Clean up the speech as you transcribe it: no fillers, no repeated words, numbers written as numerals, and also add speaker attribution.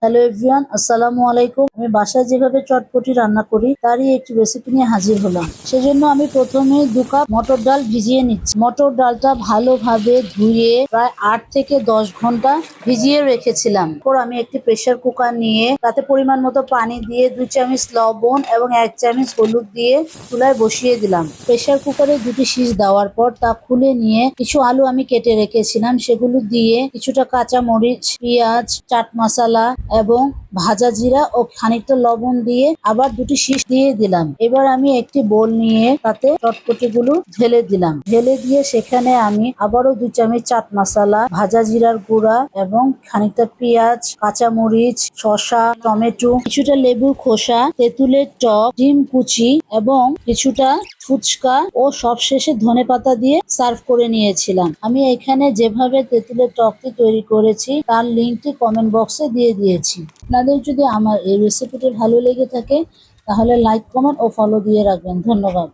Speaker 1: Hello everyone, আসসালামু আলাইকুম। আমি বাসায় যেভাবে চটপটি রান্না করি তারই একটি রেসিপি নিয়ে হাজির হলাম। সেজন্য আমি প্রথমে 2 কাপ মটর ডাল ভিজিয়ে নিচ্ছি। মটর ডালটা ভালোভাবে ধুয়ে প্রায় 8 থেকে 10 ঘন্টা ভিজিয়ে রেখেছিলাম। এরপর আমি একটি প্রেসার কুকার নিয়ে তাতে পরিমাণ মতো পানি দিয়ে 2 চামচ লবণ এবং 1 চামচ হলুদ দিয়ে চুলায় বসিয়ে দিলাম। প্রেসার কুকারে 2টি সিজ দেওয়ার পর তা খুলে নিয়ে কিছু আলু আমি কেটে রেখেছিলাম সেগুলো দিয়ে কিছুটা কাঁচা মরিচ, পেঁয়াজ, চাট মশলা এবং ভাজা জিরা ও খানিকটা লবণ দিয়ে আবার 2টি শীষ দিয়ে দিলাম। এবার আমি একটি বোল নিয়ে তাতে চটপটিগুলো ঢেলে দিলাম। ঢেলে দিয়ে সেখানে আমি আবারও 2 চামচ চাট মশলা, ভাজা জিরার গুঁড়া এবং খানিকটা পেঁয়াজ, কাঁচা মরিচ, শসা, টমেটো, কিছুটা লেবুর খোসা, তেঁতুলের টক, ডিম কুচি এবং কিছুটা ফুচকা ও সবশেষে ধনেপাতা দিয়ে সার্ভ করে নিয়েছিলাম। আমি এখানে যেভাবে তেঁতুলের টকটি তৈরি করেছি তার লিঙ্কটি কমেন্ট বক্সে দিয়ে দিয়েছি। আপনাদের যদি আমার এই রেসিপিটি ভালো লেগে থাকে তাহলে লাইক, কমেন্ট ও ফলো দিয়ে রাখবেন। ধন্যবাদ।